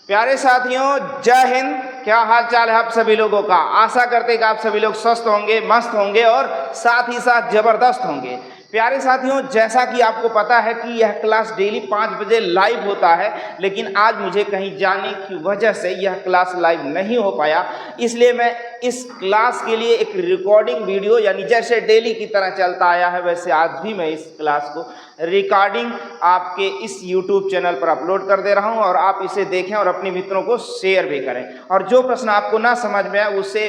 प्यारे साथियों, जय हिंद। क्या हाल चाल है आप सभी लोगों का। आशा करते हैं कि आप सभी लोग स्वस्थ होंगे, मस्त होंगे और साथ ही साथ जबरदस्त होंगे। प्यारे साथियों, जैसा कि आपको पता है कि यह क्लास डेली 5 बजे लाइव होता है, लेकिन आज मुझे कहीं जाने की वजह से यह क्लास लाइव नहीं हो पाया। इसलिए मैं इस क्लास के लिए एक रिकॉर्डिंग वीडियो, यानी जैसे डेली की तरह चलता आया है वैसे आज भी मैं इस क्लास को रिकॉर्डिंग आपके इस YouTube चैनल पर अपलोड कर दे रहा हूं, और आप इसे देखें और अपने मित्रों को शेयर भी करें। और जो प्रश्न आपको ना समझ में आए उसे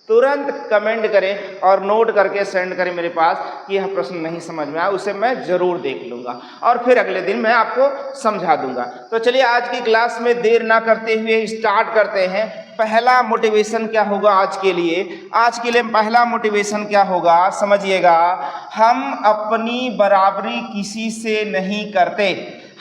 तुरंत कमेंट करें और नोट करके सेंड करें मेरे पास कि यह प्रश्न नहीं समझ में आया, उसे मैं ज़रूर देख लूँगा और फिर अगले दिन मैं आपको समझा दूंगा। तो चलिए आज की क्लास में देर ना करते हुए स्टार्ट करते हैं। पहला मोटिवेशन क्या होगा आज के लिए? आज के लिए पहला मोटिवेशन क्या होगा समझिएगा। हम अपनी बराबरी किसी से नहीं करते।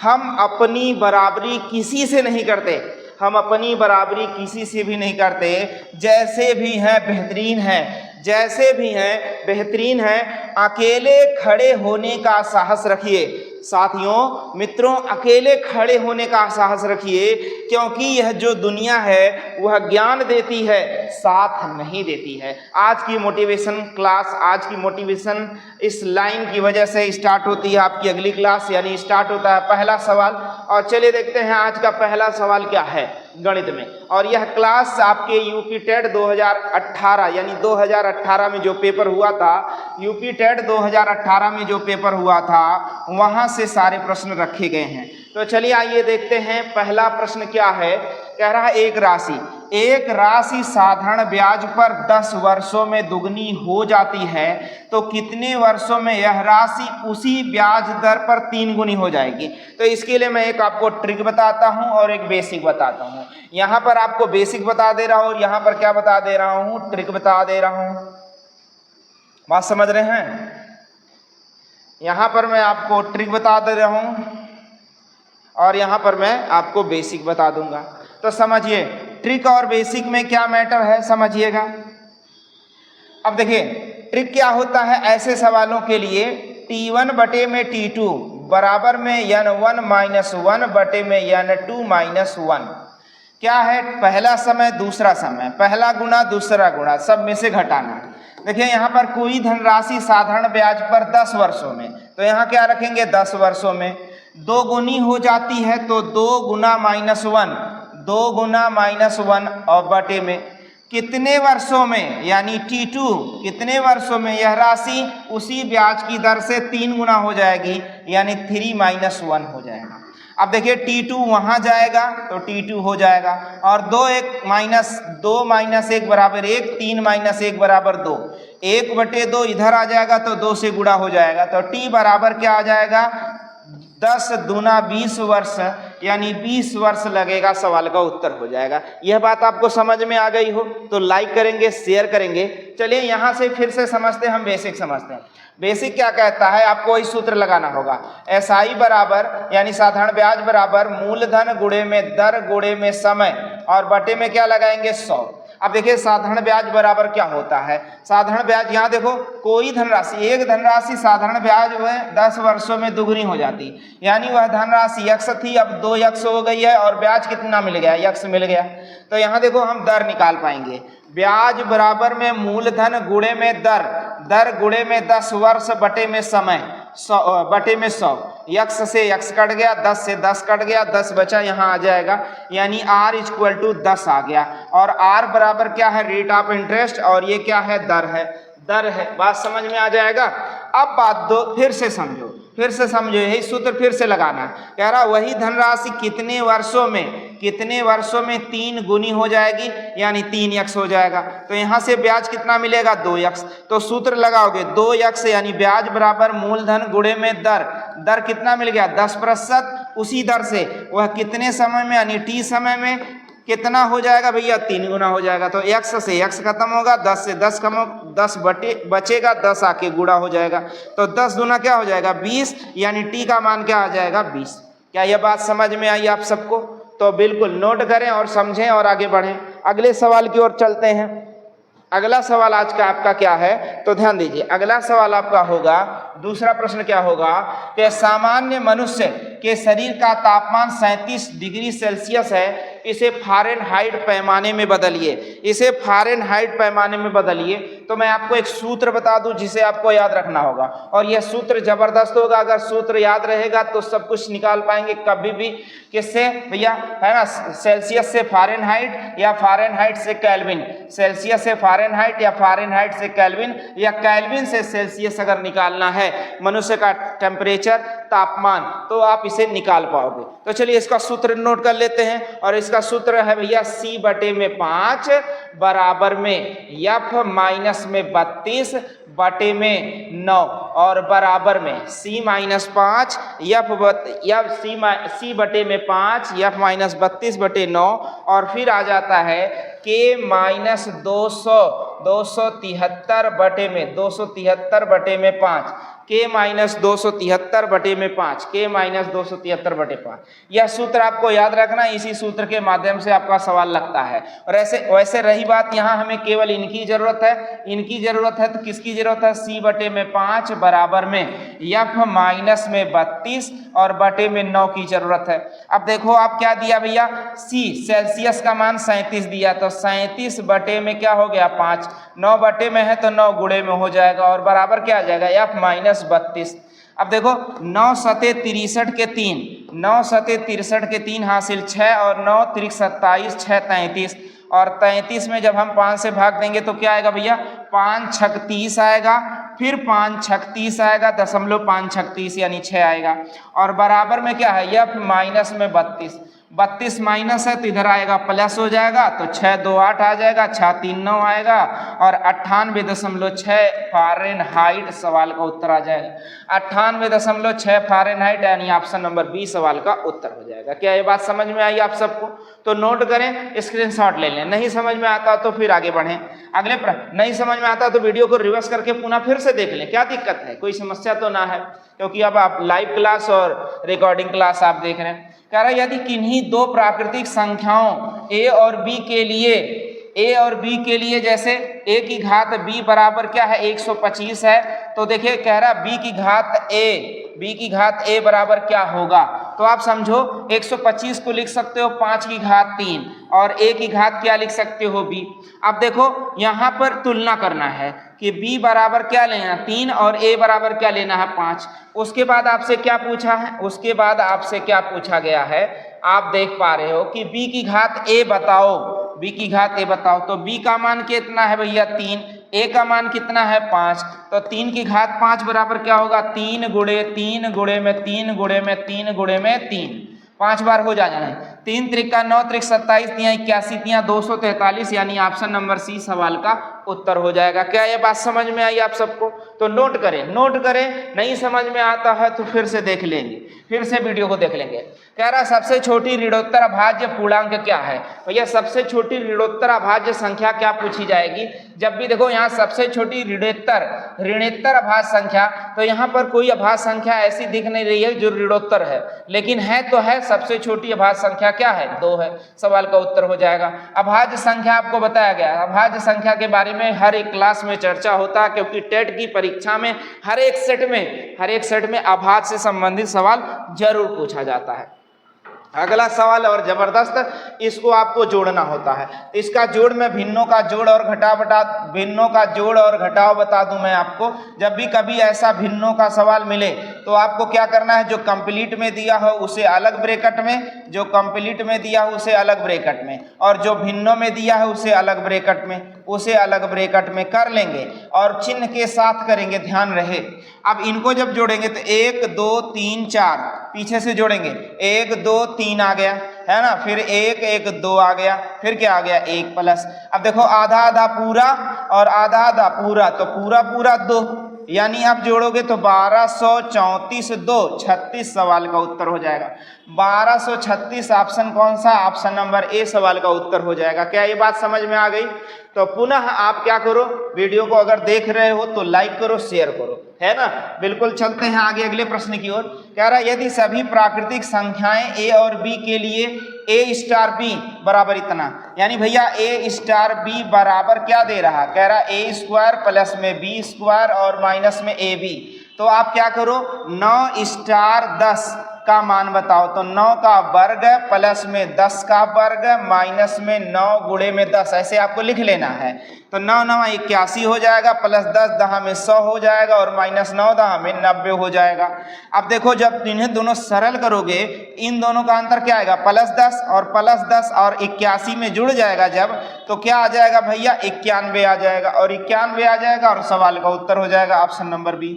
हम अपनी बराबरी किसी से नहीं करते। हम अपनी बराबरी किसी से भी नहीं करते। जैसे भी हैं बेहतरीन हैं, जैसे भी हैं बेहतरीन हैं। अकेले खड़े होने का साहस रखिए साथियों, मित्रों, अकेले खड़े होने का साहस रखिए, क्योंकि यह जो दुनिया है वह ज्ञान देती है, साथ नहीं देती है। आज की मोटिवेशन क्लास, आज की मोटिवेशन इस लाइन की वजह से स्टार्ट होती है आपकी अगली क्लास, यानी स्टार्ट होता है पहला सवाल। और चलिए देखते हैं आज का पहला सवाल क्या है गणित में। और यह क्लास आपके यूपी टेट 2018 यानी 2018 में जो पेपर हुआ था, यूपी टेट 2018 में जो पेपर हुआ था वहां से सारे प्रश्न रखे गए हैं। तो चलिए आइए देखते हैं पहला प्रश्न क्या है। कह रहा है एक राशि साधारण ब्याज पर 10 वर्षों में दुगनी हो जाती है, तो कितने वर्षों में यह राशि उसी ब्याज दर पर 3 गुनी हो जाएगी? तो इसके लिए मैं एक आपको ट्रिक बताता हूं और एक बेसिक बताता हूं। यहां पर आपको बेसिक बता दे रहा हूं और यहां पर क्या बता दे रहा हूं, ट्रिक बता दे रहा हूं। बात समझ रहे हैं? यहां पर मैं आपको ट्रिक बता दे रहा हूं और यहां पर मैं आपको बेसिक बता दूंगा। तो समझिए ट्रिक और बेसिक में क्या मैटर है, समझिएगा। अब देखिए ट्रिक क्या होता है ऐसे सवालों के लिए। T1 बटे में T2 बराबर में N1 माइनस 1 बटे में N2 माइनस 1। क्या है? पहला समय दूसरा समय, पहला गुना दूसरा गुणा, सब में से घटाना। देखिए यहाँ पर कोई धनराशि साधारण ब्याज पर 10 वर्षों में, तो यहाँ क्या रखेंगे 10 वर्षों में। 2 गुनी हो जाती है तो 2 गुना माइनस 1, 2 गुना माइनस 1 और बटे में कितने वर्षों में, यानी T2 कितने वर्षों में यह राशि उसी ब्याज की दर से 3 गुना हो जाएगी, यानी 3 माइनस 1 हो जाएगा। अब देखिए T2 वहां जाएगा तो T2 हो जाएगा, और 2 माइनस 1 बराबर 1, 3 माइनस 1 बराबर 2, 1 बटे 2 इधर आ जाएगा तो 2 से गुणा हो जाएगा। तो T बराबर क्या आ जाएगा? 10 दूना 20 वर्ष, यानी 20 वर्ष लगेगा, सवाल का उत्तर हो जाएगा। यह बात आपको समझ में आ गई हो तो लाइक करेंगे, शेयर करेंगे। चलिए यहाँ से फिर से समझते हैं, हम बेसिक समझते हैं। बेसिक क्या कहता है, आपको वही सूत्र लगाना होगा। SI बराबर यानी साधारण ब्याज बराबर मूलधन गुणे में दर गुणे में समय, और बटे में क्या लगाएंगे 100। अब देखिए साधारण ब्याज बराबर क्या होता है। साधारण ब्याज, यहाँ देखो कोई धनराशि, एक धनराशि साधारण ब्याज वह 10 वर्षों में दुगनी हो जाती, यानी वह धनराशि x थी, अब 2x हो गई है, और ब्याज कितना मिल गया? x मिल गया। तो यहाँ देखो हम दर निकाल पाएंगे। ब्याज बराबर में मूलधन गुणे में दर, दर गुणे में 10 वर्ष बटे में समय, बटे में 100। x से x कट गया, 10 से 10 कट गया, 10 बचा, यहाँ आ जाएगा, यानी r इक्वल टू 10 आ गया। और r बराबर क्या है? रेट ऑफ इंटरेस्ट, और ये क्या है? दर है, दर है। बात समझ में आ जाएगा। अब बात दो फिर से समझो, फिर से समझो, यही सूत्र फिर से लगाना। कह रहा वही धनराशि कितने वर्षों में 3 गुनी हो जाएगी, यानी 3x हो जाएगा। तो यहाँ से ब्याज कितना मिलेगा? 2x। तो सूत्र लगाओगे 2x यानी ब्याज बराबर मूलधन गुणे में दर, दर कितना मिल गया? 10%। उसी दर से वह कितने समय में, यानी T समय में कितना हो जाएगा भैया? 3 गुना हो जाएगा। तो x से x खत्म होगा, 10 से 10 कम, 10 बचेगा, 10 आके गुणा हो जाएगा। तो 10 दूना क्या हो जाएगा? 20, यानी T का मान क्या आ जाएगा? 20। क्या यह बात समझ में आई आप सबको? तो बिल्कुल नोट करें और समझें और आगे बढ़ें। अगले सवाल की ओर चलते हैं। अगला सवाल आज का आपका क्या है, तो ध्यान दीजिए। अगला सवाल आपका होगा, दूसरा प्रश्न क्या होगा कि सामान्य मनुष्य के शरीर का तापमान 37 डिग्री सेल्सियस है, इसे फ़ारेनहाइट पैमाने में बदलिए, इसे फ़ारेनहाइट पैमाने में बदलिए। तो मैं आपको एक सूत्र बता दूं जिसे आपको याद रखना होगा, और यह सूत्र जबरदस्त होगा। अगर सूत्र याद रहेगा तो सब कुछ निकाल पाएंगे कभी भी। किससे भैया, है ना, सेल्सियस से फ़ारेनहाइट या फ़ारेनहाइट से केल्विन, सेल्सियस से फ़ारेनहाइट या फ़ारेनहाइट से केल्विन या केल्विन से सेल्सियस अगर निकालना है मनुष्य का टेम्परेचर, तापमान, तो आप इसे निकाल पाओगे। तो चलिए इसका सूत्र नोट कर लेते हैं, और इसका सूत्र है भैया C/5 बराबर में F माइनस में 32 बटे में 9 और बराबर में C-5 C बटे में 5 F माइनस 32 बटे 9 और फिर आ जाता है K माइनस 273 बटे में 273 बटे में 5, K माइनस 273 बटे में 5, K माइनस 273 बटे 5। यह सूत्र आपको याद रखना, इसी सूत्र के माध्यम से आपका सवाल लगता है। और वैसे रही बात, यहाँ हमें केवल इनकी जरूरत है, इनकी जरूरत है। तो किसकी जरूरत है? C बटे में 5 बराबर में F माइनस में 32 और बटे में 9 की जरूरत है। अब देखो आप क्या दिया भैया, C सेल्सियस का मान 37 दिया, तो 37 बटे में क्या हो गया 5, 9 बटे में है तो 9 गुणे में हो जाएगा और बराबर क्या आ जाएगा F माइनस 32। अब देखो 9 सते 63 के 3, 9 सते 63 के 3 हासिल 6 और 9 त्रिक 27, 6 33 और 33 में जब हम 5 से भाग देंगे तो क्या आएगा भैया, 5 छक 30 आएगा, फिर 5 छक 30 आएगा, 0.5 छक 30 यानी 6 आएगा और बराबर में क्या है F माइनस में 32। 32 माइनस है तो इधर आएगा प्लस हो जाएगा, तो 6 2 8 आ जाएगा, 6 3 9 आएगा और 98.6 फ़ारेनहाइट सवाल का उत्तर आ जाएगा। 98.6 फ़ारेनहाइट यानी ऑप्शन नंबर बी सवाल का उत्तर हो जाएगा। क्या ये बात समझ में आई आप सबको? तो नोट करें, स्क्रीनशॉट ले लें। नहीं समझ में आता तो फिर आगे बढ़ें। अगले प्रश्न, नहीं समझ में आता तो वीडियो को रिवर्स करके पुनः फिर से देख लें, क्या दिक्कत है, कोई समस्या तो ना है, क्योंकि अब आप लाइव क्लास और रिकॉर्डिंग क्लास आप देख रहे हैं। कह रहा है यदि किन्हीं दो प्राकृतिक संख्याओं a और b के लिए जैसे a की घात b बराबर क्या है 125 है, तो देखिए कह रहा b की घात a बराबर क्या होगा। तो आप समझो 125 को लिख सकते हो 5 की घात 3 और a की घात क्या लिख सकते हो b। अब देखो यहाँ पर तुलना करना है कि b बराबर क्या लेना 3 और a बराबर क्या लेना है 5। उसके बाद आपसे क्या पूछा है, उसके बाद आपसे क्या पूछा गया है, आप देख पा रहे हो कि b की घात a बताओ, b की घात a बताओ। तो b का मान कितना है भैया 3, a का मान कितना है 5, तो 3 की घात 5 बराबर क्या होगा 3 गुणे 3 गुणे में 3 गुणे में 3 गुणे में 3, 5 बार हो जाना है। 3 त्रिका 9 त्रिक 27 तिया 81 तिया 243 यानी ऑप्शन नंबर सी सवाल का उत्तर हो जाएगा। क्या ये बात समझ में आई आप सबको? तो नोट करें, नहीं समझ में आता है तो फिर से देख लेंगे, फिर से वीडियो को देख लेंगे। कह रहा सबसे छोटी ऋणोत्तर अभाज्य पूर्णांक क्या है। भैया सबसे छोटी ऋणोत्तर अभाज्य संख्या क्या पूछी जाएगी, जब भी देखो यहाँ सबसे छोटी ऋणोत्तर अभाज्य संख्या, तो यहाँ पर कोई अभाज्य संख्या ऐसी दिख नहीं रही है जो ऋणोत्तर है, लेकिन है तो है सबसे छोटी अभाज्य संख्या क्या है 2 है, सवाल का उत्तर हो जाएगा। अभाज्य संख्या आपको बताया गया, अभाज्य संख्या के बारे में हर एक क्लास में चर्चा होता है, क्योंकि टेट की परीक्षा में हर एक सेट में अभाज्य से संबंधित सवाल जरूर पूछा जाता है। अगला सवाल और जबरदस्त, इसको आपको जोड़ना होता है। इसका जोड़ मैं भिन्नों का जोड़ और घटाव बता दूं मैं आपको। जब भी कभी ऐसा भिन्नों का सवाल मिले तो आपको क्या करना है, जो कंप्लीट में दिया हो उसे अलग ब्रैकेट में, जो कंप्लीट में दिया हो उसे अलग ब्रैकेट में, और जो भिन्नों में दिया है उसे अलग ब्रैकेट में कर लेंगे और चिन्ह के साथ करेंगे, ध्यान रहे। अब इनको जब जोड़ेंगे तो 1 2 3 4 पीछे से जोड़ेंगे, 1 2 3 आ गया है ना, फिर 1 1 2 आ गया, फिर क्या आ गया 1 प्लस। अब देखो आधा आधा पूरा और आधा आधा पूरा, तो पूरा पूरा 2, यानी आप जोड़ोगे तो 1234 2 36 सवाल का उत्तर हो जाएगा। 1236 ऑप्शन कौन सा, ऑप्शन नंबर ए सवाल का उत्तर हो जाएगा। क्या ये बात समझ में आ गई? तो पुनः आप क्या करो, वीडियो को अगर देख रहे हो तो लाइक करो, शेयर करो, है ना। बिल्कुल चलते हैं आगे अगले प्रश्न की ओर। कह रहा है यदि सभी प्राकृतिक संख्याएं a और b के लिए a स्टार b बराबर इतना, यानी भैया a स्टार b बराबर क्या दे रहा, कह रहा a स्क्वायर प्लस में b स्क्वायर और माइनस में ab। तो आप क्या करो 9 स्टार 10 का मान बताओ। तो 9 का वर्ग प्लस में 10 का वर्ग माइनस में 9 गुणे में 10, ऐसे आपको लिख लेना है। तो 9 9 81 हो जाएगा, प्लस 10 दहा में 100 हो जाएगा और माइनस 9 दहा में 90 हो जाएगा। अब देखो जब इन्हें दोनों सरल करोगे, इन दोनों का अंतर क्या आएगा, प्लस 10 और 81 में जुड़ जाएगा जब, तो क्या आ जाएगा भैया 91 आ जाएगा, और 91 आ जाएगा और सवाल का उत्तर हो जाएगा ऑप्शन नंबर बी।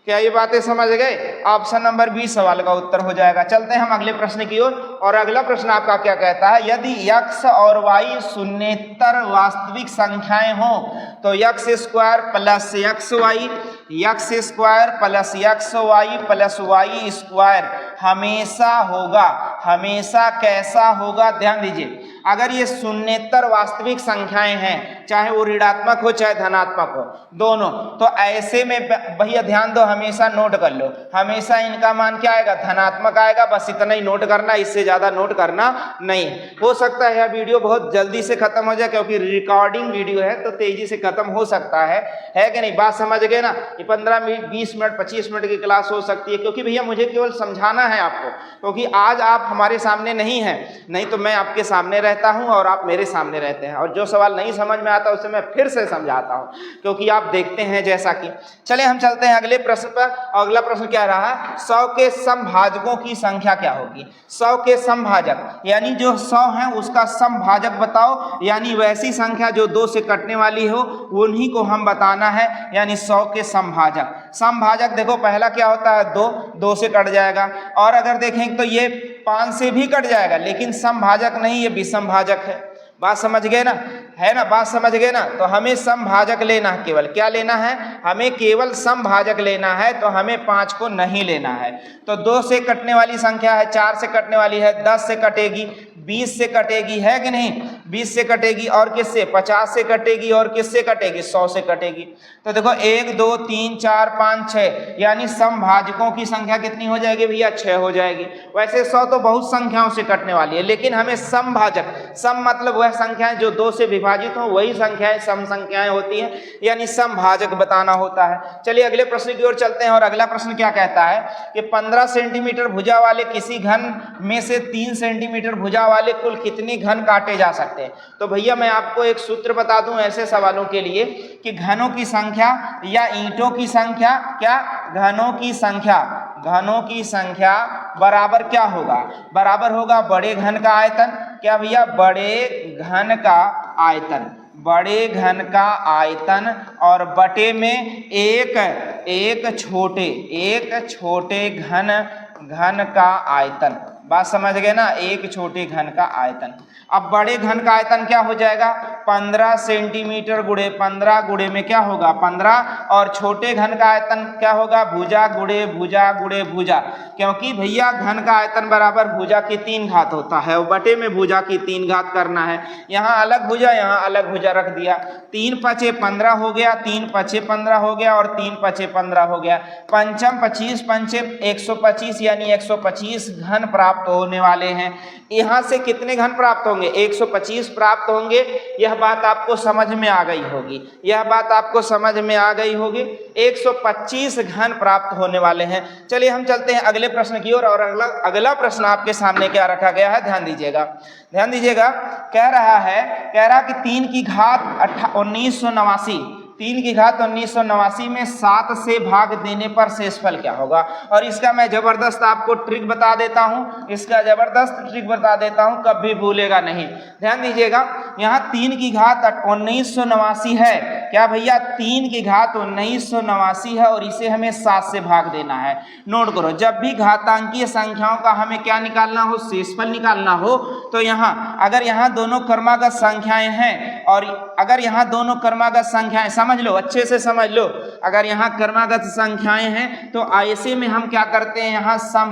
क्या ये बातें समझ गए? ऑप्शन नंबर बी सवाल का उत्तर हो जाएगा। चलते हैं हम अगले प्रश्न की ओर, और अगला प्रश्न आपका क्या कहता है, यदि x और y शून्येतर वास्तविक संख्याएं हो तो x square plus xy plus y square हमेशा होगा, हमेशा कैसा होगा? ध्यान दीजिए, अगर ये शून्येतर वास्तविक संख्याएं हैं, चाहे वो ऋणात्मक हो चाहे धनात्मक हो, दोनों, तो ऐसे में भैया ध्यान दो, हमेशा नोट कर लो, हमेशा इनका मान क्या आएगा, धनात्मक आएगा। बस इतना ही नोट करना, इससे ज्यादा नोट करना नहीं। हो सकता है यह वीडियो बहुत जल्दी से खत्म हो जाए, क्योंकि रिकॉर्डिंग वीडियो है तो तेजी से खत्म हो सकता है कि नहीं? बात समझ गए ना? ये 15 मिनट 20 मिनट 25 मिनट की क्लास हो सकती है, क्योंकि भैया मुझे केवल समझाना है आपको, क्योंकि आज आप हमारे सामने नहीं है, नहीं तो मैं आपके सामने रहता हूं और आप मेरे सामने रहते हैं, और जो सवाल नहीं समझ में आता उसे मैं फिर से समझाता हूं, क्योंकि आप देखते हैं जैसा कि। चले हम चलते हैं अगले प्रश्न पर। अगला प्रश्न क्या रहा है, 100 के समभाजकों की संख्या क्या होगी? 100 के समभाजक यानी जो 100 है उसका समभाजक बताओ, यानी वैसी संख्या जो 2 से कटने वाली हो उन्हीं को हम बताना है, यानी 100 के समभाजक। समभाजक देखो पहला क्या होता है, 2 से कट जाएगा, और अगर देखें तो ये 5 से भी कट जाएगा, लेकिन समभाजक नहीं, ये विषम भाजक है। बात समझ गए ना? है ना? बात समझ गए ना? तो हमें समभाजक लेना है, केवल क्या लेना है, हमें केवल समभाजक लेना है, तो हमें 5 को नहीं लेना है। तो 2 से कटने वाली संख्या है, 4 से कटने वाली है, 10 से कटेगी, 20 से कटेगी, है कि नहीं? 20 से कटेगी, और किससे? 50 से कटेगी, और किससे कटेगी? 100 से कटेगी। तो देखो 1 2 3 4 5 6, यानी समभाजकों की संख्या कितनी हो जाएगी भैया? 6 हो जाएगी। वैसे 100 तो बहुत संख्याओं से कटने वाली है, लेकिन हमें समभाजक, सम मतलब वह संख्याएं जो 2 से विभाजित हो, वही संख्याएं सम संख्याएं होती हैं, यानी समभाजक बताना होता है। चलिए अगले प्रश्न की ओर चलते हैं, और अगला प्रश्न क्या कहता है कि 15 सेंटीमीटर भुजा वाले किसी घन में से 3 सेंटीमीटर भुजा वाले कुल कितने घन काटे जा सकते हैं? तो भैया मैं आपको एक सूत्र बता दूं ऐसे सवालों के लिए कि घनों की संख्या या ईंटों की संख्या, क्या? घनों की संख्या बराबर क्या होगा? बराबर होगा बड़े घन का आयतन। क्या भैया? बड़े घन का आयतन और बटे में एक छोटे घन का आयतन। बात समझ गए ना? एक छोटे घन का आयतन। अब बड़े घन का आयतन क्या हो जाएगा? 15 सेंटीमीटर गुणे 15 गुणे में क्या होगा? 15, और छोटे घन का आयतन क्या होगा? भुजा गुणे भुजा, क्योंकि भैया घन का आयतन बराबर भुजा की 3 घात होता है, और बटे में भुजा की 3 घात करना है। यहाँ अलग भुजा, यहाँ अलग भुजा रख दिया। 3 पचे 15 हो गया, 3 पचे 15 हो गया, और 3 पचे 15 हो गया। पंचम 25 पंचे 125, यानी 125 घन प्राप्त होने वाले हैं। यहाँ से कितने घन प्राप्त होंगे? 125 प्राप्त होंगे। यह बात आपको समझ में आ गई होगी। 125 घन प्राप्त होने वाले हैं। चलिए हम चलते हैं अगले प्रश्न की ओर, और अगला प्रश्न आपके सामने क्या रखा गया है, ध्यान दीजिएगा। कह रहा कि 3 की घात 1989 में 7 से भाग देने पर शेषफल क्या होगा? और इसका मैं जबरदस्त आपको ट्रिक बता देता हूं, कभी भूलेगा नहीं। ध्यान दीजिएगा, यहाँ 3 की घात 1989 है। क्या भैया? 3 की घात 1989 है, और इसे हमें 7 से भाग देना है। नोट करो, जब भी घातांकीय संख्याओं का हमें क्या निकालना हो, शेषफल निकालना हो, तो यहाँ अगर यहाँ दोनों क्रमागत संख्याएं हैं, और अगर यहाँ दोनों क्रमागत संख्याएं, समझ लो, अच्छे से समझ लो, अगर यहाँ क्रमागत संख्याएं हैं तो ऐसे में हम क्या करते हैं, यहाँ सम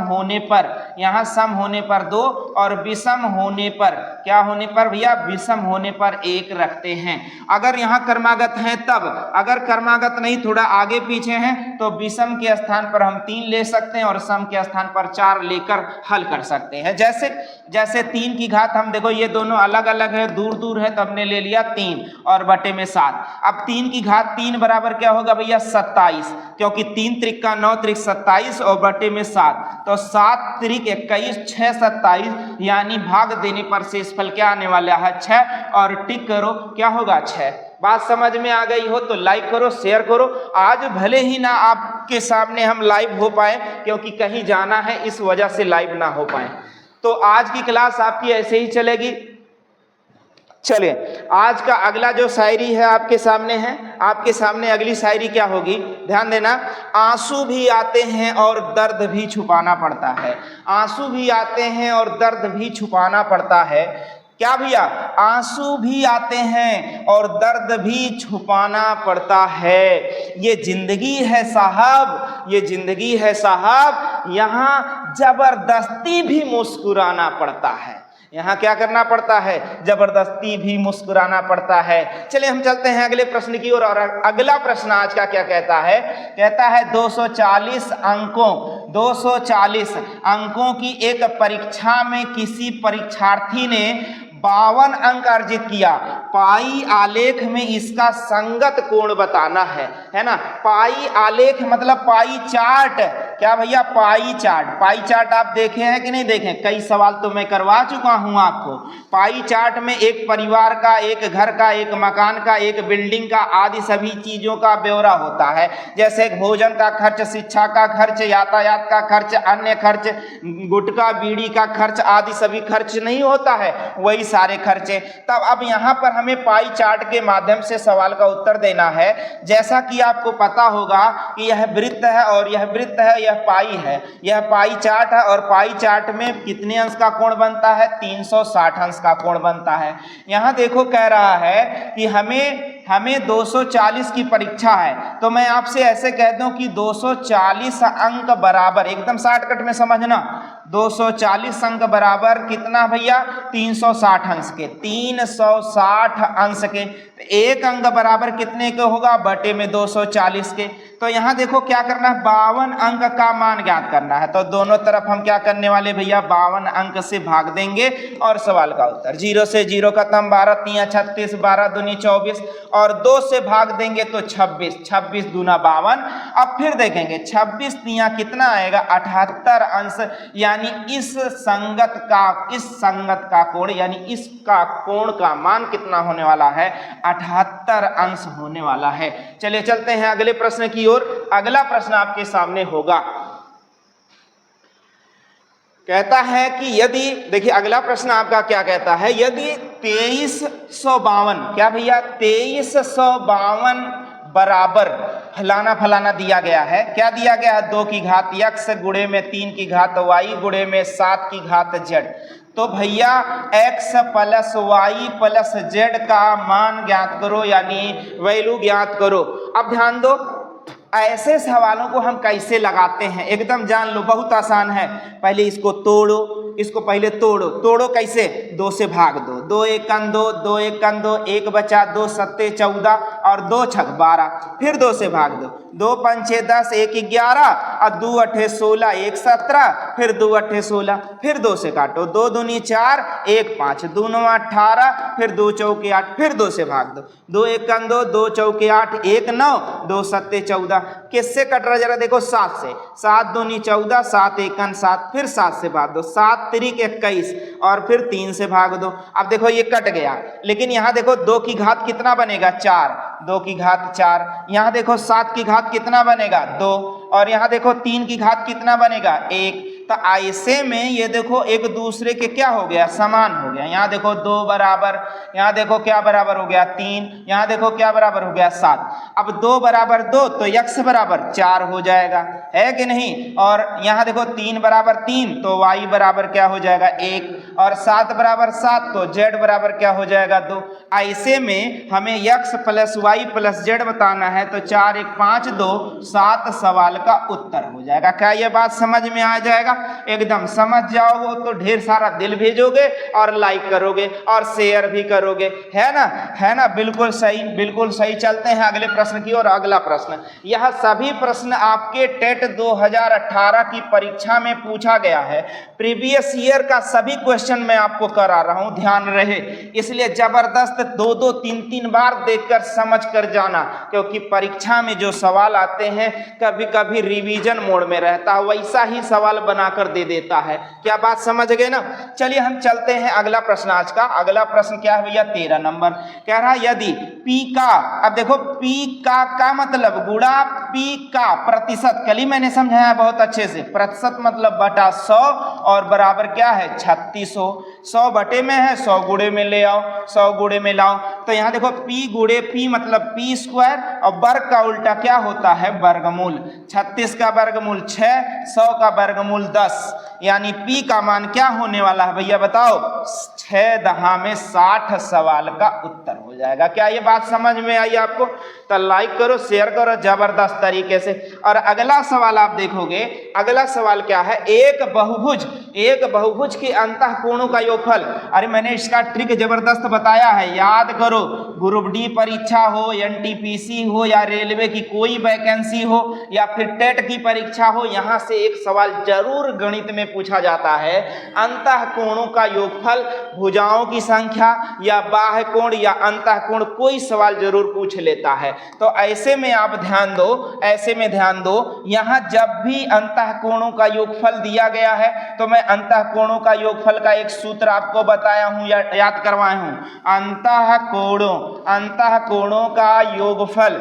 होने पर 2, और विषम होने पर क्या होने पर भैया? विषम होने पर 1 रखते हैं। अगर यहाँ क्रमागत है तब, अगर क्रमागत नहीं, थोड़ा आगे पीछे हैं, तो विषम के स्थान पर हम 3 ले सकते हैं, और सम के स्थान पर 4 लेकर हल कर सकते हैं। जैसे 3 की घात, हम देखो ये दोनों अलग अलग है, दूर है, तो हमने ले लिया 3 और बटे में 7। अब 3 की घात 3 बराबर क्या होगा भैया? 27, क्योंकि 3 त्रिक का 9 त्रिक 27 और बटे में 7। तो 7 त्रिक 21, 6 27, यानी भाग देने पर शेषफल क्या आने वाला है 6, और टिक करो क्या होगा 6। बात समझ में आ गई हो तो लाइक करो, शेयर करो। आज भले ही ना आपके सामने हम लाइव हो पाए, क्योंकि कहीं जाना है इस वजह से लाइव ना हो पाए, तो आज की क्लास आपकी ऐसे ही चलेगी। चलिए आज का अगला जो शायरी है आपके सामने है, आपके सामने अगली शायरी क्या होगी, ध्यान देना। आंसू भी आते हैं और दर्द भी छुपाना पड़ता है। आंसू भी आते हैं और दर्द भी छुपाना पड़ता है। क्या भैया, आंसू भी आते हैं और दर्द भी छुपाना पड़ता है। ये जिंदगी है साहब, ये जिंदगी है साहब, यहाँ जबरदस्ती भी मुस्कुराना पड़ता है। यहाँ क्या करना पड़ता है, जबरदस्ती भी मुस्कुराना पड़ता है। चलिए हम चलते हैं अगले प्रश्न की ओर। और अगला प्रश्न आज का क्या कहता है, कहता है 240 अंकों 240 अंकों की एक परीक्षा में किसी परीक्षार्थी ने 52 अंक अर्जित किया। पाई आलेख में इसका संगत कोण बताना है ना। पाई आलेख मतलब पाई चार्ट। क्या भैया, पाई चार्ट। पाई चार्ट आप देखे हैं कि नहीं देखे, कई सवाल तो मैं करवा चुका हूं आपको। पाई चार्ट में एक परिवार का, एक घर का, एक मकान का, एक बिल्डिंग का आदि सभी चीजों का ब्यौरा होता है। जैसे भोजन का खर्च, शिक्षा का खर्च, यातायात का खर्च, अन्य खर्च, गुटखा बीड़ी का खर्च आदि सभी खर्च नहीं होता है, वही सारे खर्चे। तब अब यहाँ पर हमें पाई चार्ट के माध्यम से सवाल का उत्तर देना है। जैसा कि आपको पता होगा कि यह वृत्त है और यह वृत्त है, यह पाई है, यह पाई चार्ट है। और पाई चार्ट में कितने अंश का कोण बनता है, 360 अंश का कोण बनता है। यहाँ देखो कह रहा है कि हमें 240 की परीक्षा है, तो मैं आपसे ऐसे कह दूं कि 240 अंक बराबर, एकदम शॉर्टकट में समझना, 240 अंक बराबर कितना भैया, 360 अंश के। 360 अंश के एक अंक बराबर कितने के होगा, बटे में 240 के। तो यहाँ देखो क्या करना है, 52 अंक का मान ज्ञात करना है। तो दोनों तरफ हम क्या करने वाले भैया, 52 अंक से भाग देंगे और सवाल का उत्तर 0 से 0 खत्म, 12 3 36, 12 दूनी 24, और 2 से भाग देंगे तो 26, 26 दूना 52। अब फिर देखेंगे 26 तिया कितना आएगा, 78 अंश। यानी इस संगत का कोण, यानी इसका कोण का मान कितना होने वाला है, 78 अंश होने वाला है। चलिए चलते हैं अगले प्रश्न की ओर। अगला प्रश्न आपके सामने होगा, कहता है कि यदि, देखिए अगला प्रश्न आपका क्या कहता है, यदि 2352, क्या भैया 2352 बराबर फलाना फलाना दिया गया है। क्या दिया गया है, 2 की घात x गुणे में 3 की घात y गुणे में 7 की घात z। तो भैया x plus y plus z का मान ज्ञात करो, यानी वैल्यू ज्ञात करो। अब ध्यान दो, ऐसे सवालों को हम कैसे लगाते हैं, एकदम जान लो, बहुत आसान है। पहले इसको तोड़ो, इसको पहले तोड़ो कैसे, 2 से भाग दो, 2 एकन 2, 2 एकन 2, 1 बचा, 2 सत्ते 14 और 2 छक 12, फिर 2 से भाग दो, 2 पंचे 10, 1 11 और 2 अठे 16, 1 17, फिर 2 अठे 16, फिर 2 से काटो, 2 दूनी 4, 1 5, 2 9 18, फिर 2 चौके 8, फिर 2 से भाग दो, 2 एकन 2, 2 चौके 8, 1 9, 2 सत्ते 14। किससे कट रहा जरा देखो, 7 से, 7 दूनी 14, 7 एकन 7, फिर 7 से भाग दो, 7 त्रिक 21 और फिर 3 से भाग दो। अब देखो ये कट गया, लेकिन यहाँ देखो 2 की घात कितना बनेगा, 4, 2 की घात 4। यहाँ देखो 7 की घात कितना बनेगा, 2, और यहाँ देखो 3 की घात कितना बनेगा, 1। तो ऐसे में ये देखो एक दूसरे के क्या हो गया, समान हो गया। यहाँ देखो 2 बराबर, यहाँ देखो क्या बराबर हो गया, 3, यहाँ देखो क्या बराबर हो गया, 7। अब 2 बराबर 2 तो x बराबर 4 हो जाएगा, है कि नहीं। और यहाँ देखो 3 बराबर 3 तो y बराबर क्या हो जाएगा, 1, और 7 बराबर 7 तो z बराबर क्या हो जाएगा, 2। ऐसे में हमें x plus y plus z बताना है, तो 4 1 5 2 7 सवाल का उत्तर हो जाएगा। क्या ये बात समझ में आ जाएगा, एकदम समझ जाओगे तो ढेर सारा दिल भेजोगे और लाइक करोगे और शेयर भी करोगे, है ना, बिल्कुल सही, बिल्कुल सही। चलते हैं अगले प्रश्न की ओर। अगला प्रश्न, यह सभी प्रश्न आपके टेट टेट 2018 की परीक्षा में पूछा गया है। प्रीवियस ईयर का सभी क्वेश्चन मैं आपको करा रहा हूं, ध्यान रहे, इसलिए जबरदस्त 2-2 3-3 बार देखकर समझ कर जाना, क्योंकि परीक्षा में जो सवाल आते हैं कभी कभी रिवीजन मोड में रहता है, वैसा ही सवाल बनाकर दे देता है। क्या बात समझ गए ना? चलिए हम चलते हैं अगला प्रश्न आज का। अगला प्रश्न क्या है भैया? 13 नंबर कह रहा है यदि पी का, अब देखो पी का मतलब गुणा पी का प्रतिशत, कल ही मैंने समझाया बहुत अच्छे से, प्रतिशत मतलब बटा 100 और बराबर क्या है 3600। 100 बटे में है, 100 गुणे में ले आओ, 100 गुणे में लाओ, तो यहाँ देखो पी गुणे पी मतलब पी स्क्वायर, और वर्ग का उल्टा क्या होता है? वर्गमूल। 36 का वर्गमूल 6, 100 का वर्गमूल 10, यानी पी का मान क्या होने वाला है भैया बताओ? 6 दहा में 60 सवाल का उत्तर हो जाएगा। क्या ये बात समझ में आई आपको? तो लाइक करो, शेयर करो जबरदस्त तरीके से। और अगला सवाल आप देखोगे, अगला सवाल क्या है? एक बहुभुज के अंतःकोणों का योगफल। अरे मैंने इसका ट्रिक जबरदस्त बताया है, याद करो। ग्रुप डी परीक्षा हो, एनटीपीसी हो, या रेलवे की कोई वैकेंसी हो, या फिर टेट की परीक्षा हो, यहां से एक सवाल जरूर गणित में पूछा जाता है। अंतःकोणों का योगफल, भुजाओं की संख्या, या बाह्य कोण, या अंतःकोण, कोई सवाल जरूर पूछ लेता है। तो ऐसे में आप ध्यान दो, ऐसे में ध्यान दो, यहां जब भी अंतःकोणों का योगफल दिया गया है तो मैं अंतःकोणों का योगफल का एक सूत्र आपको बताया हूं या याद करवाया हूं। अंतःकोणों का योगफल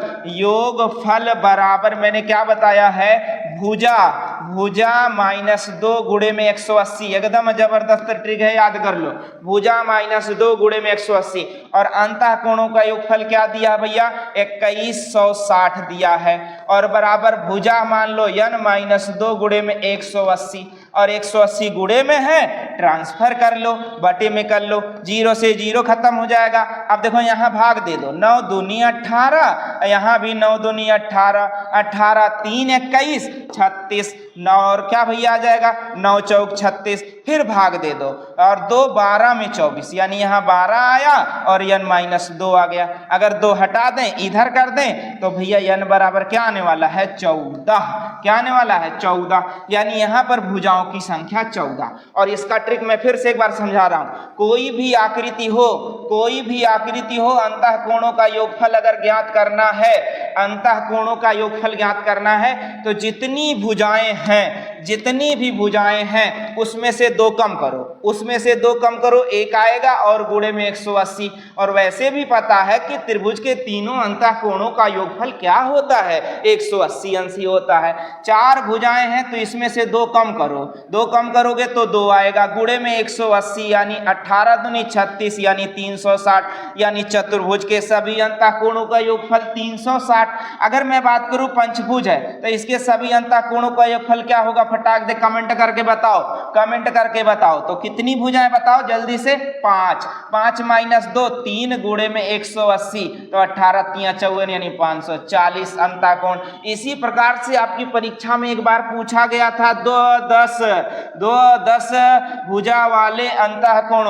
बराबर मैंने क्या बताया है? भुजा माइनस 2 गुणे में 180। एकदम जबरदस्त ट्रिक है, याद कर लो। भुजा माइनस 2 गुणे में 180, और अंतःकोणों का योगफल क्या दिया भैया? 2160 दिया है, और बराबर भुजा मान लो n माइनस 2 गुणे में 180, और 180 गुणे में है, ट्रांसफर कर लो, बटे में कर लो, 0 से 0 खत्म हो जाएगा। अब देखो यहाँ भाग दे दो, 9 दूनी 18, यहाँ भी 9 दूनी 18, 18 3 21 36, 9 और क्या भैया आ जाएगा? 9 चौक 36, फिर भाग दे दो, और 2 12 में 24, यानी यहाँ 12 आया और n माइनस 2 आ गया। अगर 2 हटा दें, इधर कर दें, तो भैया n बराबर क्या आने वाला है? 14। क्या आने वाला है? 14, यानी यहाँ पर भुजाओं की संख्या 14। और इसका ट्रिक मैं फिर से एक बार समझा रहा हूं। कोई भी आकृति हो, अंतःकोणों का योगफल अगर ज्ञात करना है, अंतःकोणों का योगफल ज्ञात करना है, तो जितनी भी भुजाएं हैं उसमें से 2 कम करो, एक आएगा और गुणे में 180। और वैसे भी पता है कि त्रिभुज के तीनों अंतःकोणों का योगफल क्या होता है? 180 अंश ही होता है। 4 भुजाएं हैं तो इसमें से 2 कम करो, 2 कम करोगे तो 2 आएगा, गुणे में 180, यानी 18 दूनी 36, यानी 360, यानी चतुर्भुज के सभी अंतःकोणों का योगफल 360। अगर मैं बात करूं पंचभुज है तो इसके सभी अंतःकोणों का योगफल क्या होगा? फटाक दे कमेंट करके बताओ। तो कितनी भुजाएं बताओ जल्दी से? 5 माइनस 2 3 गुणे में 180, तो 18 3 54, यानी 540 अंतःकोण। इसी प्रकार से आपकी परीक्षा में एक बार पूछा गया था 10 भुजा वाले अंतःकोण,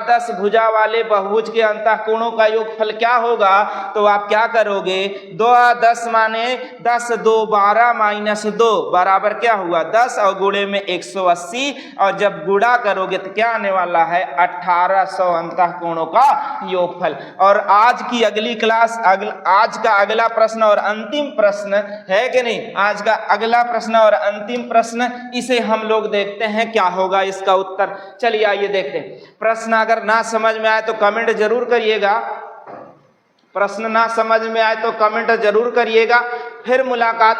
10 भुजा वाले बहुभुज के अंतःकोणों का योगफल क्या होगा? तो आप क्या करोगे? 10 माने 10 2 12 माइनस 2 बराबर क्या हुआ? 10 और गुणे में 180, और जब गुणा करोगे तो क्या आने वाला है? 1800 अंतःकोणों का योगफल। और आज की अगली क्लास, आज का अगला प्रश्न और अंतिम प्रश्न है कि नहीं? आज का अगला प्रश्न और अंतिम प्रश्न, इसे हम लोग देखते हैं क्या होगा इसका उत्तर। चलिए आइए देखते हैं। प्रश्न अगर ना समझ में आए तो कमेंट जरूर करिएगा, प्रश्न ना समझ में आए तो कमेंट जरूर करिएगा। फिर मुलाकात,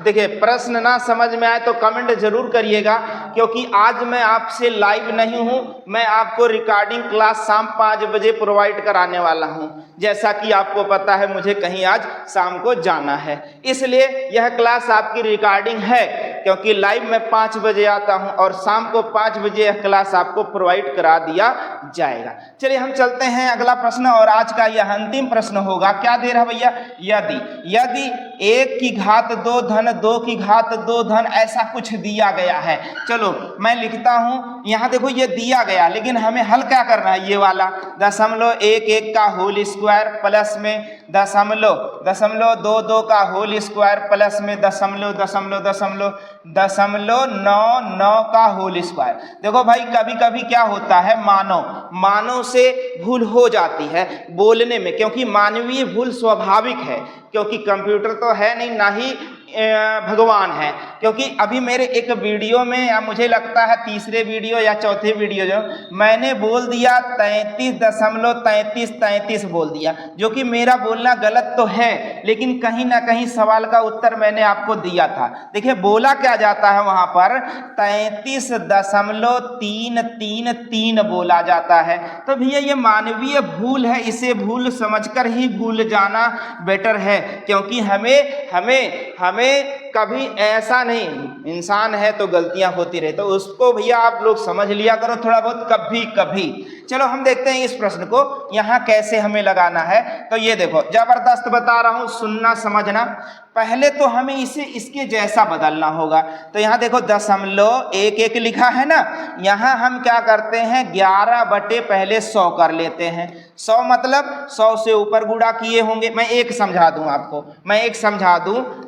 देखिए प्रश्न ना समझ में आए तो कमेंट जरूर करिएगा, क्योंकि आज मैं आपसे लाइव नहीं हूं, मैं आपको रिकॉर्डिंग क्लास शाम 5 बजे प्रोवाइड कराने वाला हूं। जैसा कि आपको पता है मुझे कहीं आज शाम को जाना है, इसलिए यह क्लास आपकी रिकॉर्डिंग है, क्योंकि लाइव मैं 5 बजे आता हूं और शाम को 5 बजे यह क्लास आपको प्रोवाइड करा दिया जाएगा। चलिए हम चलते हैं अगला प्रश्न, और आज का यह अंतिम प्रश्न होगा। क्या दे रहा भैया? यदि 1 की घात 2 धन 2 की घात 2 धन ऐसा कुछ दिया गया है। चलो मैं लिखता हूं, यहां देखो ये दिया गया, लेकिन हमें हल क्या करना है, ये वाला 0.11 का होल स्क्वायर प्लस में 0.22 का होल स्क्वायर प्लस में 0.99 का होल स्क्वायर। देखो भाई कभी कभी क्या होता है, मानव से भूल हो जाती है बोलने में, क्योंकि मानवीय भूल स्वाभाविक है, क्योंकि कंप्यूटर तो है नहीं, ना ही भगवान है। क्योंकि अभी मेरे एक वीडियो में, या मुझे लगता है तीसरे वीडियो या चौथे वीडियो, जो मैंने बोल दिया 33.33 बोल दिया, जो कि मेरा बोलना गलत तो है, लेकिन कहीं ना कहीं सवाल का उत्तर मैंने आपको दिया था। देखिए बोला क्या जाता है वहां पर 33.333 बोला जाता है। तो भैया ये मानवीय भूल है, इसे भूल समझकर ही भूल जाना बेटर है, क्योंकि हमें कभी ऐसा नहीं, इंसान है तो गलतियां होती रहे, तो उसको भैया आप लोग समझ लिया करो थोड़ा बहुत कभी कभी। चलो हम देखते हैं इस प्रश्न को यहां कैसे हमें लगाना है। तो ये देखो जबरदस्त बता रहा हूं, सुनना समझना। पहले तो हमें इसे इसके जैसा बदलना होगा। तो यहाँ देखो 0.11 लिखा है ना, यहाँ हम क्या करते हैं 11 बटे पहले 100 कर लेते हैं। 100 मतलब 100 से ऊपर गुणा किए होंगे। मैं एक समझा दूं आपको,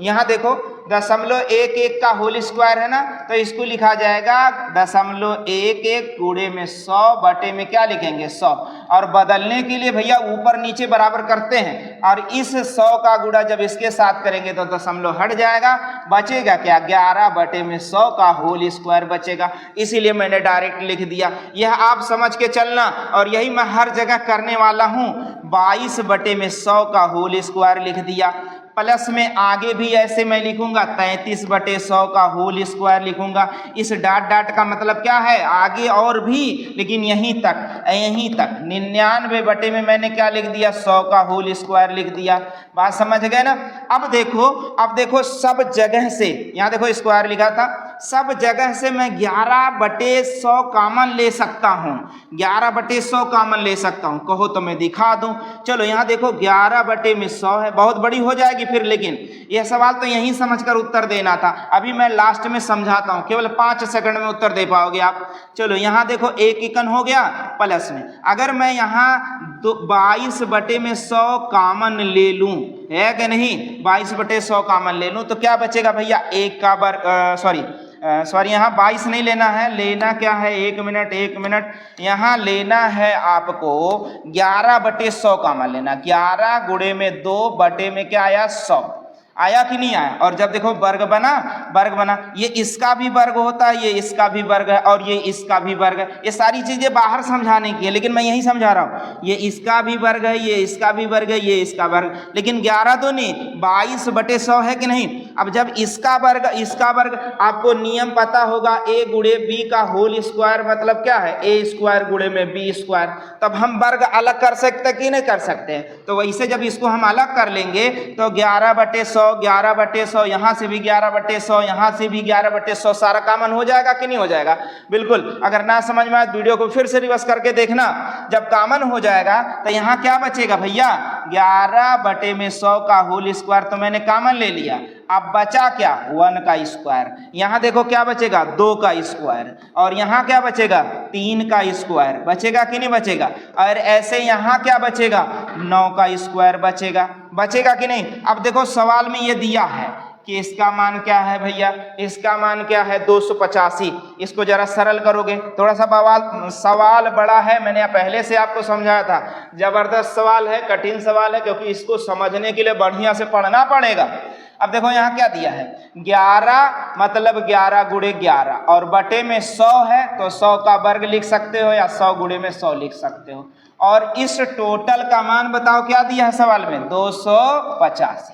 यहाँ देखो 0.11 का होल स्क्वायर है ना, तो इसको लिखा जाएगा 0.11 गुणे में 100 बटे में क्या लिखेंगे 100। और बदलने के लिए भैया ऊपर नीचे बराबर करते हैं, और इस 100 का गुणा जब इसके साथ करेंगे तो दशमलव हट जाएगा, बचेगा क्या 11 बटे में 100 का होल स्क्वायर बचेगा। इसीलिए मैंने डायरेक्ट लिख दिया। यह आप समझ के चलना, और यही मैं हर जगह करने वाला हूं। 22 बटे में 100 का होल स्क्वायर लिख दिया। प्लस में आगे भी ऐसे मैं लिखूंगा 33 बटे 100 का होल स्क्वायर लिखूंगा। इस डॉट का मतलब क्या है, आगे और भी, लेकिन यहीं तक 99 बटे में मैंने क्या लिख दिया 100 का होल स्क्वायर लिख दिया। बात समझ गए ना। अब देखो सब जगह से, यहाँ देखो स्क्वायर लिखा था, सब जगह से मैं 11 बटे 100 कॉमन ले सकता हूँ। 11 बटे 100 कॉमन ले सकता हूँ, कहो तो मैं दिखा दूं। चलो यहाँ देखो 11 बटे में 100 है, बहुत बड़ी हो जाएगी फिर, लेकिन यह सवाल तो यहीं समझकर उत्तर देना था। अभी मैं लास्ट में समझाता हूँ, केवल 5 सेकंड में उत्तर दे पाओगे आप। चलो यहाँ देखो 1 एकन हो गया, प्लस में अगर मैं यहाँ 22 बटे में 100 कॉमन ले लूं, है कि नहीं, 22 बटे 100 कॉमन ले लूं, तो क्या बचेगा भैया 1 का वर्ग, सॉरी यहाँ 22 नहीं लेना है, लेना क्या है, 1 मिनट, यहाँ लेना है आपको 11 बटे 100 कॉमन लेना। 11 गुणे में 2 बटे में क्या आया 100, आया कि नहीं आया। और जब देखो वर्ग बना, ये इसका भी वर्ग होता है, ये इसका भी वर्ग है, और ये इसका भी वर्ग है। ये सारी चीजें बाहर समझाने की है, लेकिन मैं यही समझा रहा हूँ। ये इसका भी वर्ग है, ये इसका भी वर्ग है, ये इसका वर्ग, लेकिन 11 तो नहीं, 22 बटे 100 है कि नहीं। अब जब इसका वर्ग आपको नियम पता होगा, a गुणे b का होल स्क्वायर मतलब क्या है, a स्क्वायर गुणे में b स्क्वायर। तब हम वर्ग अलग कर सकते कि नहीं कर सकते। तो वैसे जब इसको हम अलग कर लेंगे तो 11 बटे 100, यहाँ से भी 11 बटे 100, यहाँ से भी 11 बटे 100, सारा कॉमन हो जाएगा कि नहीं हो जाएगा। बिल्कुल। अगर ना समझ में आए वीडियो को फिर से रिवर्स करके देखना। जब कॉमन हो जाएगा तो यहाँ क्या बचेगा भैया 11 बटे में 100 का होल स्क्वायर, तो मैंने कॉमन ले लिया। अब बचा क्या 1 का स्क्वायर। यहाँ देखो क्या बचेगा 2 का स्क्वायर, और यहाँ क्या बचेगा 3 का स्क्वायर, बचेगा कि नहीं बचेगा। और ऐसे यहाँ क्या बचेगा 9 का स्क्वायर बचेगा कि नहीं। अब देखो सवाल में ये दिया है कि इसका मान क्या है भैया, इसका मान क्या है 285। इसको जरा सरल करोगे, थोड़ा सा सवाल बड़ा है, मैंने पहले से आपको समझाया था। जबरदस्त सवाल है, कठिन सवाल है, क्योंकि इसको समझने के लिए बढ़िया से पढ़ना पड़ेगा। अब देखो यहाँ क्या दिया है 11 मतलब 11 गुणे 11, और बटे में 100 है तो 100 का वर्ग लिख सकते हो, या 100 गुणे में 100 लिख सकते हो। और इस टोटल का मान बताओ क्या दिया है सवाल में 285।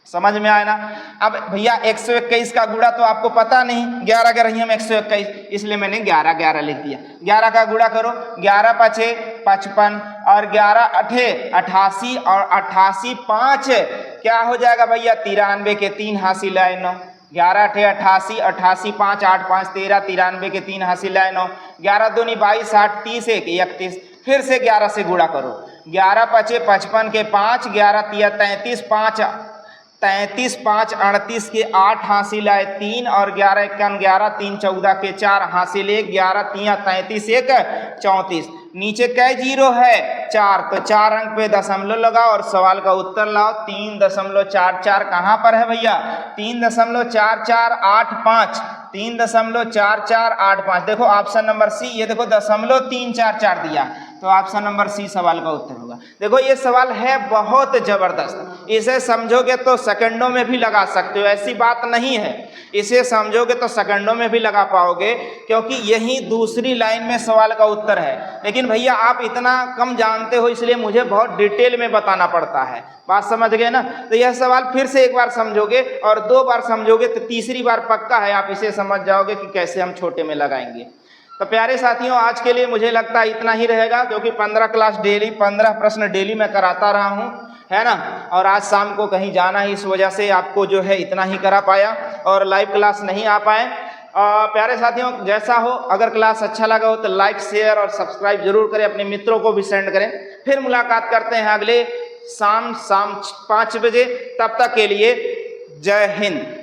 समझ में आया ना। अब भैया 121 का गुणा तो आपको पता नहीं, 11 11 ही हम 121, इसलिए मैंने 11 11 लिख दिया। 11 का गुणा करो, 11 पचे 55, और 11 अठे 88, और 88 5 क्या हो जाएगा भैया 93 के 3 हासिल आए 9। 11 अठे 88, 88 5 8 5 13, 93 के 3 हासिल आए 9। 11 दूनी 22, 8 30 1 31। फिर से 11 से गुणा करो, 11 पचे 55 के 5, 11 तिया 33, 5 33 5 38 के 8 हासिल आए 3 और 11 1 11 3 14 के 4 हासिल 1 11 3 33 1 34। नीचे कै जीरो है 4, तो 4 अंक पे दशमलव लगाओ और सवाल का उत्तर लाओ। 3.44 कहाँ पर है भैया? 3.4485, 3.4485। देखो ऑप्शन नंबर सी, ये देखो 0.344 दिया, तो ऑप्शन नंबर सी सवाल का उत्तर होगा। देखो ये सवाल है बहुत जबरदस्त, इसे समझोगे तो सेकंडों में भी लगा सकते हो, ऐसी बात नहीं है। इसे समझोगे तो सेकंडों में भी लगा पाओगे, क्योंकि यही दूसरी लाइन में सवाल का उत्तर है। लेकिन भैया आप इतना कम जानते हो, इसलिए मुझे बहुत डिटेल में बताना पड़ता है। बात समझ गए ना? तो यह सवाल फिर से एक बार समझोगे और 2 बार समझोगे तो तीसरी बार पक्का है आप इसे समझ जाओगे कि कैसे हम छोटे में लगाएंगे। तो प्यारे साथियों, आज के लिए मुझे लगता है इतना ही रहेगा, क्योंकि 15 क्लास डेली 15 प्रश्न डेली मैं कराता रहा हूँ, है ना। और आज शाम को कहीं जाना है, इस वजह से आपको जो है इतना ही करा पाया और लाइव क्लास नहीं आ पाए। प्यारे साथियों, जैसा हो, अगर क्लास अच्छा लगा हो तो लाइक शेयर और सब्सक्राइब जरूर करें, अपने मित्रों को भी सेंड करें। फिर मुलाकात करते हैं अगले शाम 5 बजे। तब तक के लिए जय हिंद।